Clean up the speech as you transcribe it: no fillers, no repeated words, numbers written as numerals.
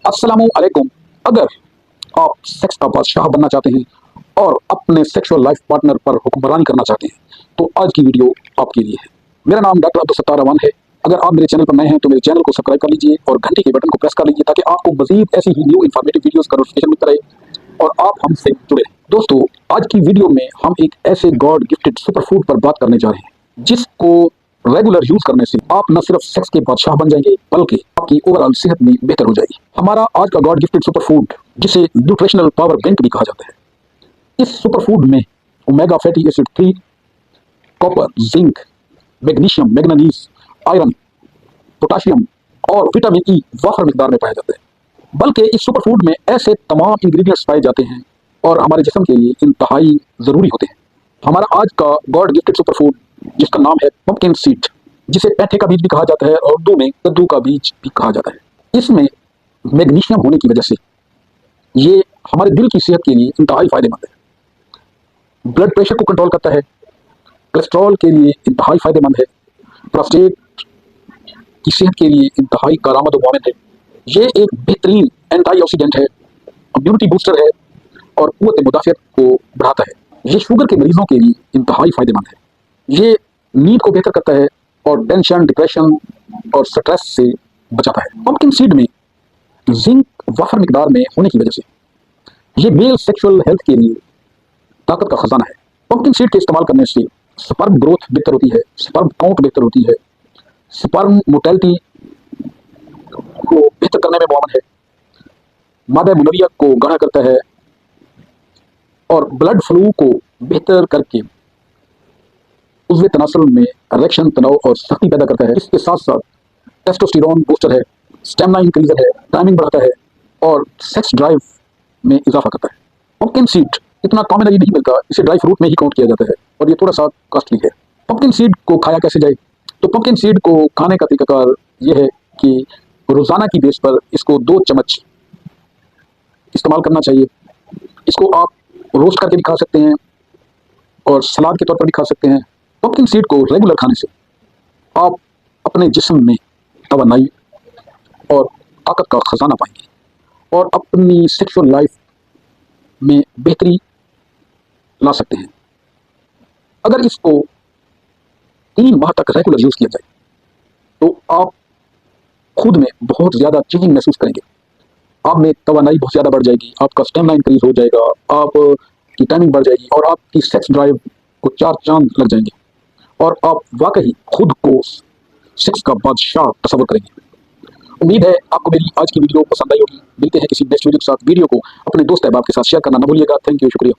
अस्सलामु अलैकुम। अगर आप सेक्स का बादशाह बनना चाहते हैं और अपने सेक्सुअल लाइफ पार्टनर पर हुक्मरानी करना चाहते हैं तो आज की वीडियो आपके लिए है। मेरा नाम डॉक्टर अब्दुल सत्तार अवान है। अगर आप मेरे चैनल पर नए हैं तो मेरे चैनल को सब्सक्राइब कर लीजिए और घंटी के बटन को प्रेस कर लीजिए ताकि आपको मजीद ऐसी ही न्यू इन्फॉर्मेटिव वीडियोस का नोटिफिकेशन मिलता रहे और आप हमसे जुड़े। दोस्तों, आज की वीडियो में हम एक ऐसे गॉड गिफ्टेड सुपर फूड पर बात करने जा रहे हैं जिसको रेगुलर यूज करने से आप न सिर्फ सेक्स के बादशाह बन जाएंगे बल्कि आपकी ओवरऑल सेहत भी बेहतर हो जाएगी। हमारा आज का गॉड गिफ्टेड सुपर फूड, जिसे न्यूट्रिशनल पावर बैंक भी कहा जाता है, इस सुपर फूड में omega fatty acid 3, copper, zinc, magnesium, manganese, iron, potassium और विटामिन ई वाफर मिकदार में पाया जाता है। बल्कि इस सुपर फूड में ऐसे तमाम इंग्रेडिएंट्स पाए जाते हैं और हमारे जिस्म के लिए इंतहाई ज़रूरी होते हैं। हमारा आज का गॉड गिफ्टेड सुपर फूड, जिसका नाम है पंपकिन सीड, जिसे पैठे का बीज भी कहा जाता है और उर्दू में कद्दू का बीज भी कहा जाता है। इसमें मैग्नीशियम होने की वजह से ये हमारे दिल की सेहत के लिए इंतहाई फायदेमंद है। ब्लड प्रेशर को कंट्रोल करता है, कोलेस्ट्रॉल के लिए इंतहाई फायदेमंद है, प्रोस्टेट की सेहत के लिए इंतहाई कारआमद मुआविन है। ये एक बेहतरीन एंटीऑक्सीडेंट है, इम्यूनिटी बूस्टर है और कुव्वत मुदाफ़ियत को बढ़ाता है। ये शुगर के मरीजों के लिए इंतहाई फायदेमंद है। ये नींद को बेहतर करता है और टेंशन, डिप्रेशन और स्ट्रेस से बचाता है। पंपकिन सीड में जिंक वाफर मिकदार में होने की वजह से ये मेल सेक्सुअल हेल्थ के लिए ताकत का खजाना है। पंपकिन सीड के इस्तेमाल करने से स्पर्म ग्रोथ बेहतर होती है, स्पर्म काउंट बेहतर होती है, स्पर्म मोटेलिटी को बेहतर करने में मुआवन है, मादा मुनविया को गाढ़ा करता है और ब्लड फ्लो को बेहतर करके उज़्वे तनासुल में इरेक्शन, तनाव और सख्ती पैदा करता है। इसके साथ साथ टेस्टोस्टेरोन बूस्टर है, स्टेमिना इंक्रीजर है, टाइमिंग बढ़ाता है और सेक्स ड्राइव में इजाफा करता है। पंपकिन सीड इतना कॉमनली नहीं मिलता, इसे ड्राई फ्रूट में ही काउंट किया जाता है और ये थोड़ा सा कॉस्टली है। पंपकिन सीड को खाया कैसे जाए? तो पंपकिन सीड को खाने का तरीकाकार ये है कि रोज़ाना की बेस पर इसको 2 चम्मच इस्तेमाल करना चाहिए। इसको आप रोस्ट करके भी खा सकते हैं और सलाद के तौर पर भी खा सकते हैं। पंपकिन सीड को रेगुलर खाने से आप अपने जिस्म में तवानाई और ताकत का खजाना पाएंगे और अपनी सेक्सुअल लाइफ में बेहतरी ला सकते हैं। अगर इसको 3 माह तक रेगुलर यूज किया जाए तो आप खुद में बहुत ज़्यादा चेंजिंग महसूस करेंगे। आप में तवानाई बहुत ज़्यादा बढ़ जाएगी, आपका स्टेमिना इंक्रीज हो जाएगा, आपकी टाइमिंग बढ़ जाएगी और आपकी सेक्स ड्राइव को 4 चांद लग जाएंगे और आप वाकई खुद को सेक्स का बादशाह तस्वर करेंगे। उम्मीद है आपको मेरी आज की वीडियो पसंद आई होगी। मिलते हैं किसी नेक्स्ट वीडियो के साथ। वीडियो को अपने दोस्त अहबाब के साथ शेयर करना न भूलिएगा। थैंक यू, शुक्रिया।